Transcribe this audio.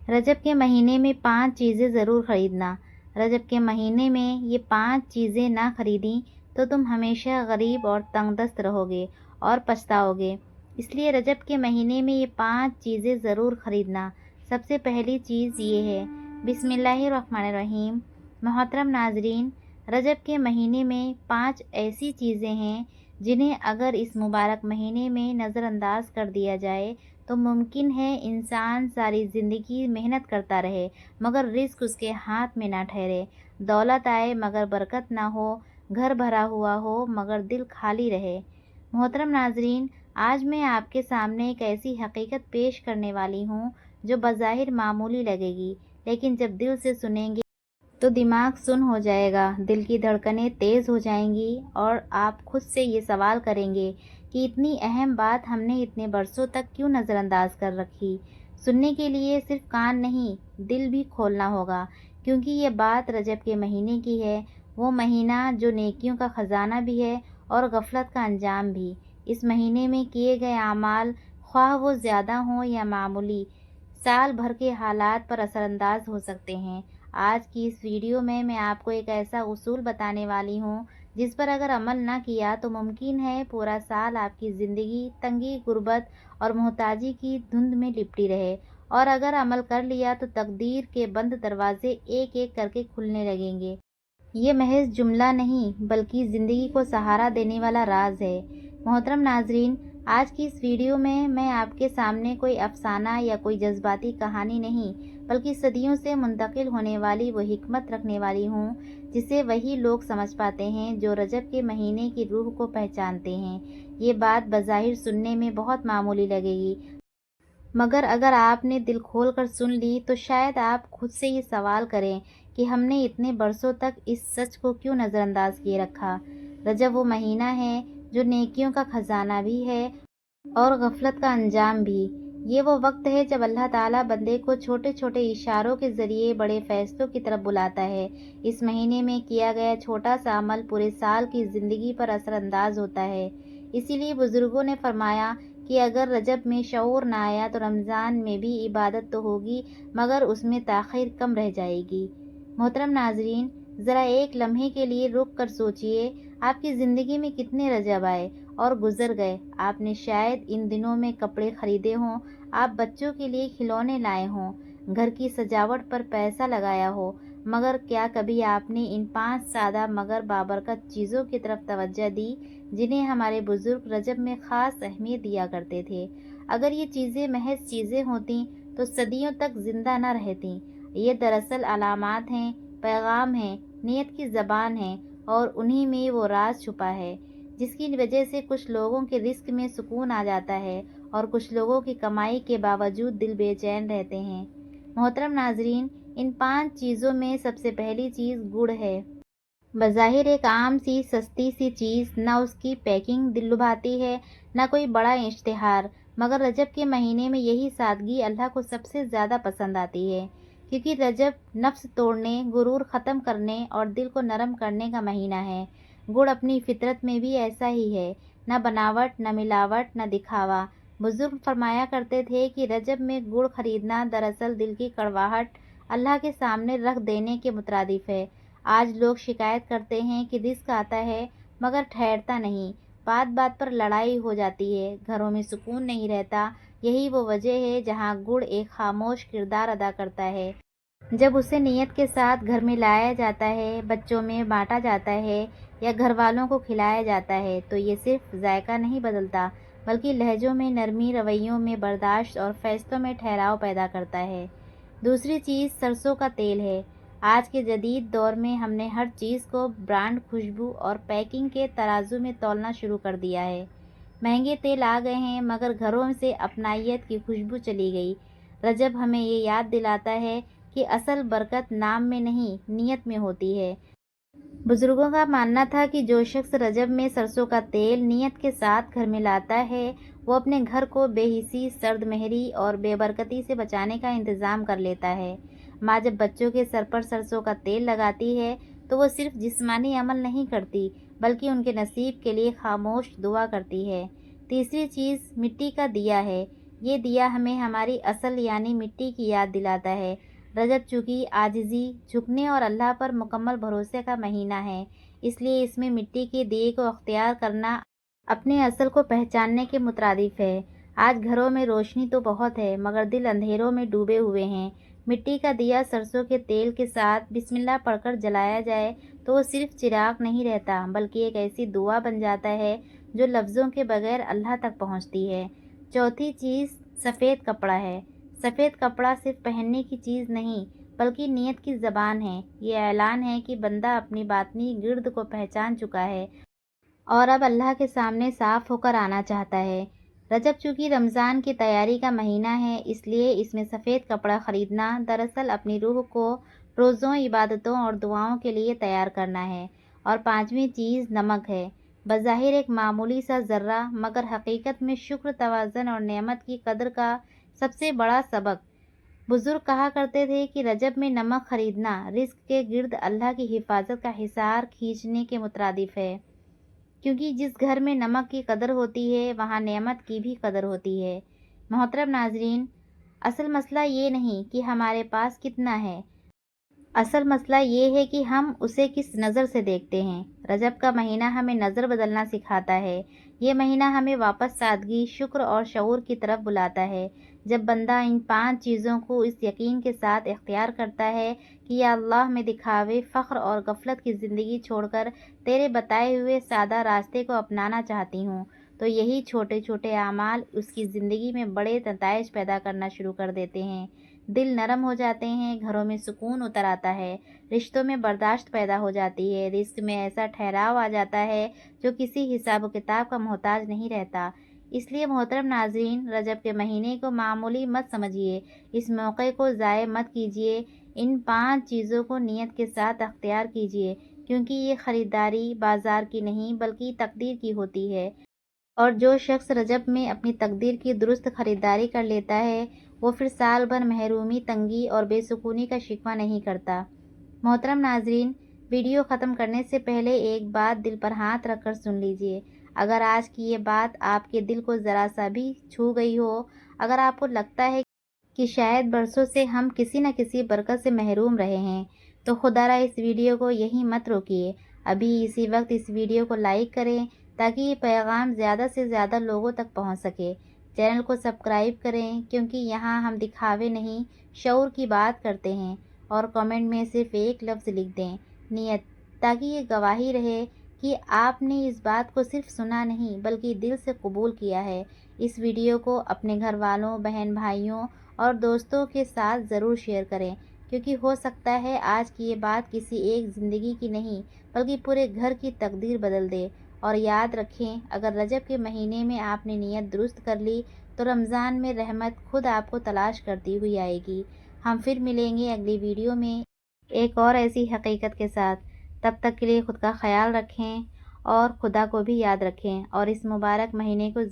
रजब के महीने में 5 चीज़ें ज़रूर खरीदना। रजब के महीने में ये 5 चीज़ें ना खरीदी तो तुम हमेशा गरीब और तंगदस्त रहोगे और पछताओगे। इसलिए रजब के महीने में ये 5 चीज़ें ज़रूर खरीदना। सबसे पहली चीज़ ये है, बिस्मिल्लाहिर्रहमानिर्रहीम। मोहतरम नाजरीन, रजब के महीने में 5 ऐसी चीज़ें हैं जिन्हें अगर इस मुबारक महीने में नज़रअंदाज कर दिया जाए तो मुमकिन है इंसान सारी ज़िंदगी मेहनत करता रहे मगर रिस्क उसके हाथ में ना ठहरे, दौलत आए मगर बरकत ना हो, घर भरा हुआ हो मगर दिल खाली रहे। मोहतरम नाजरीन, आज मैं आपके सामने एक ऐसी हकीकत पेश करने वाली हूँ जो बज़ाहिर मामूली लगेगी, लेकिन जब दिल से सुनेंगे तो दिमाग सुन हो जाएगा, दिल की धड़कनें तेज़ हो जाएंगी और आप खुद से ये सवाल करेंगे कि इतनी अहम बात हमने इतने बरसों तक क्यों नज़रअंदाज कर रखी। सुनने के लिए सिर्फ कान नहीं, दिल भी खोलना होगा, क्योंकि ये बात रजब के महीने की है, वो महीना जो नेकियों का ख़जाना भी है और गफलत का अंजाम भी। इस महीने में किए गए आमाल, ख्वाह वो ज़्यादा हों या मामूली, साल भर के हालात पर असरअंदाज हो सकते हैं। आज की इस वीडियो में मैं आपको एक ऐसा उसूल बताने वाली हूँ जिस पर अगर अमल ना किया तो मुमकिन है पूरा साल आपकी ज़िंदगी तंगी, गुर्बत और मोहताजी की धुंध में लिपटी रहे, और अगर अमल कर लिया तो तकदीर के बंद दरवाजे एक एक करके खुलने लगेंगे। ये महज जुमला नहीं बल्कि ज़िंदगी को सहारा देने वाला राज है। मोहतरम नाजरीन, आज की इस वीडियो में मैं आपके सामने कोई अफसाना या कोई जज्बाती कहानी नहीं बल्कि सदियों से मुंतकिल होने वाली वो हिकमत रखने वाली हूँ जिसे वही लोग समझ पाते हैं जो रजब के महीने की रूह को पहचानते हैं। ये बात बज़ाहिर सुनने में बहुत मामूली लगेगी, मगर अगर आपने दिल खोल कर सुन ली तो शायद आप खुद से ये सवाल करें कि हमने इतने बरसों तक इस सच को क्यों नज़रअंदाज किए रखा। रजब वो महीना है जो नेकियों का ख़जाना भी है और गफलत का अंजाम भी। ये वो वक्त है जब अल्लाह ताला बंदे को छोटे छोटे इशारों के ज़रिए बड़े फ़ैसलों की तरफ बुलाता है। इस महीने में किया गया छोटा सा अमल पूरे साल की ज़िंदगी पर असरअंदाज होता है। इसीलिए बुज़ुर्गों ने फरमाया कि अगर रजब में शऊर ना आया तो रमज़ान में भी इबादत तो होगी मगर उसमें ताख़ीर कम रह जाएगी। मोहतरम नाजरीन, ज़रा एक लम्हे के लिए रुक कर सोचिए, आपकी ज़िंदगी में कितने रजब आए और गुज़र गए। आपने शायद इन दिनों में कपड़े ख़रीदे हों, आप बच्चों के लिए खिलौने लाए हों, घर की सजावट पर पैसा लगाया हो, मगर क्या कभी आपने इन 5 सादा मगर बाबरकत चीज़ों की तरफ तवज्जो दी जिन्हें हमारे बुज़ुर्ग रजब में ख़ास अहमियत दिया करते थे। अगर ये चीज़ें महज चीज़ें होतीं तो सदियों तक ज़िंदा न रहतीं। ये दरअसल अलामात हैं, पैगाम हैं, नीयत की ज़बान है, और उन्हीं में वो राज छुपा है जिसकी वजह से कुछ लोगों के रिस्क में सुकून आ जाता है और कुछ लोगों की कमाई के बावजूद दिल बेचैन रहते हैं। मोहतरम नाजरीन, इन 5 चीज़ों में सबसे पहली चीज़ गुड़ है। बज़ाहिर एक आम सी सस्ती सी चीज़, न उसकी पैकिंग दिल लुभाती है न कोई बड़ा इश्तिहार, मगर रजब के महीने में यही सादगी अल्लाह को सबसे ज़्यादा पसंद आती है, क्योंकि रजब नफ्स तोड़ने, गुरूर ख़त्म करने और दिल को नरम करने का महीना है। गुड़ अपनी फितरत में भी ऐसा ही है, न बनावट, न मिलावट, न दिखावा। बुज़ुर्ग फरमाया करते थे कि रजब में गुड़ खरीदना दरअसल दिल की कड़वाहट अल्लाह के सामने रख देने के मुतरादिफ है। आज लोग शिकायत करते हैं कि रिस्क आता है मगर ठहरता नहीं, बात बात पर लड़ाई हो जाती है, घरों में सुकून नहीं रहता। यही वो वजह है जहाँ गुड़ एक खामोश किरदार अदा करता है। जब उसे नियत के साथ घर में लाया जाता है, बच्चों में बांटा जाता है या घर वालों को खिलाया जाता है तो ये सिर्फ जायका नहीं बदलता बल्कि लहजों में नरमी, रवैयों में बर्दाश्त और फैसलों में ठहराव पैदा करता है। दूसरी चीज़ सरसों का तेल है। आज के जदीद दौर में हमने हर चीज़ को ब्रांड, खुशबू और पैकिंग के तराजू में तौलना शुरू कर दिया है। महंगे तेल आ गए हैं मगर घरों से अपनाइयत की खुशबू चली गई। रजब हमें ये याद दिलाता है कि असल बरकत नाम में नहीं, नीयत में होती है। बुजुर्गों का मानना था कि जो शख्स रजब में सरसों का तेल नीयत के साथ घर में लाता है वो अपने घर को बेहिसी, सर्द महरी और बेबरकती से बचाने का इंतज़ाम कर लेता है। माँ जब बच्चों के सर पर सरसों का तेल लगाती है तो वो सिर्फ जिस्मानी अमल नहीं करती बल्कि उनके नसीब के लिए खामोश दुआ करती है। तीसरी चीज़ मिट्टी का दिया है। یہ دیا ہمیں ہماری اصل یعنی مٹی کی یاد دلاتا ہے۔ رجب چونکہ عاجزی، جھکنے اور اللہ پر مکمل بھروسے کا مہینہ ہے، اس لیے اس میں مٹی کے دیے کو اختیار کرنا اپنے اصل کو پہچاننے کے مترادف ہے۔ آج گھروں میں روشنی تو بہت ہے مگر دل اندھیروں میں ڈوبے ہوئے ہیں۔ مٹی کا دیا سرسوں کے تیل کے ساتھ بسم اللہ پڑھ کر جلایا جائے تو وہ صرف چراغ نہیں رہتا بلکہ ایک ایسی دعا بن جاتا ہے جو لفظوں کے بغیر اللہ تک پہنچتی ہے۔ چوتھی چیز سفید کپڑا ہے۔ سفید کپڑا صرف پہننے کی چیز نہیں بلکہ نیت کی زبان ہے۔ یہ اعلان ہے کہ بندہ اپنی باطنی گرد کو پہچان چکا ہے اور اب اللہ کے سامنے صاف ہو کر آنا چاہتا ہے۔ رجب چونکہ رمضان کی تیاری کا مہینہ ہے، اس لیے اس میں سفید کپڑا خریدنا دراصل اپنی روح کو روزوں، عبادتوں اور دعاؤں کے لیے تیار کرنا ہے۔ اور پانچویں چیز نمک ہے۔ بظاہر ایک معمولی سا ذرہ مگر حقیقت میں شکر، توازن اور نعمت کی قدر کا سب سے بڑا سبق۔ بزرگ کہا کرتے تھے کہ رجب میں نمک خریدنا رزق کے گرد اللہ کی حفاظت کا حصار کھینچنے کے مترادف ہے، کیونکہ جس گھر میں نمک کی قدر ہوتی ہے وہاں نعمت کی بھی قدر ہوتی ہے۔ محترم ناظرین، اصل مسئلہ یہ نہیں کہ ہمارے پاس کتنا ہے، اصل مسئلہ یہ ہے کہ ہم اسے کس نظر سے دیکھتے ہیں۔ رجب کا مہینہ ہمیں نظر بدلنا سکھاتا ہے۔ یہ مہینہ ہمیں واپس سادگی، شکر اور شعور کی طرف بلاتا ہے۔ جب بندہ ان 5 چیزوں کو اس یقین کے ساتھ اختیار کرتا ہے کہ یا اللہ، میں دکھاوے، فخر اور غفلت کی زندگی چھوڑ کر تیرے بتائے ہوئے سادہ راستے کو اپنانا چاہتی ہوں، تو یہی چھوٹے چھوٹے اعمال اس کی زندگی میں بڑے نتائج پیدا کرنا شروع کر دیتے ہیں۔ دل نرم ہو جاتے ہیں، گھروں میں سکون اتر آتا ہے، رشتوں میں برداشت پیدا ہو جاتی ہے، رزق میں ایسا ٹھہراؤ آ جاتا ہے جو کسی حساب و کتاب کا محتاج نہیں رہتا۔ اس لیے محترم ناظرین، رجب کے مہینے کو معمولی مت سمجھیے، اس موقع کو ضائع مت کیجیے، ان 5 چیزوں کو نیت کے ساتھ اختیار کیجیے، کیونکہ یہ خریداری بازار کی نہیں بلکہ تقدیر کی ہوتی ہے۔ اور جو شخص رجب میں اپنی تقدیر کی درست خریداری کر لیتا ہے وہ پھر سال بھر محرومی، تنگی اور بے سکونی کا شکوہ نہیں کرتا۔ محترم ناظرین، ویڈیو ختم کرنے سے پہلے ایک بات دل پر ہاتھ رکھ کر سن لیجیے۔ اگر آج کی یہ بات آپ کے دل کو ذرا سا بھی چھو گئی ہو، اگر آپ کو لگتا ہے کہ شاید برسوں سے ہم کسی نہ کسی برکت سے محروم رہے ہیں، تو خدا را اس ویڈیو کو یہیں مت روکیے، ابھی اسی وقت اس ویڈیو کو لائک کریں تاکہ یہ پیغام زیادہ سے زیادہ لوگوں تک پہنچ سکے۔ چینل کو سبسکرائب کریں کیونکہ یہاں ہم دکھاوے نہیں، شعور کی بات کرتے ہیں، اور کمنٹ میں صرف ایک لفظ لکھ دیں، نیت، تاکہ یہ گواہی رہے کہ آپ نے اس بات کو صرف سنا نہیں بلکہ دل سے قبول کیا ہے۔ اس ویڈیو کو اپنے گھر والوں، بہن بھائیوں اور دوستوں کے ساتھ ضرور شیئر کریں، کیونکہ ہو سکتا ہے آج کی یہ بات کسی ایک زندگی کی نہیں بلکہ پورے گھر کی تقدیر بدل دے۔ اور یاد رکھیں، اگر رجب کے مہینے میں آپ نے نیت درست کر لی تو رمضان میں رحمت خود آپ کو تلاش کرتی ہوئی آئے گی۔ ہم پھر ملیں گے اگلی ویڈیو میں ایک اور ایسی حقیقت کے ساتھ۔ تب تک کے لیے خود کا خیال رکھیں اور خدا کو بھی یاد رکھیں، اور اس مبارک مہینے کو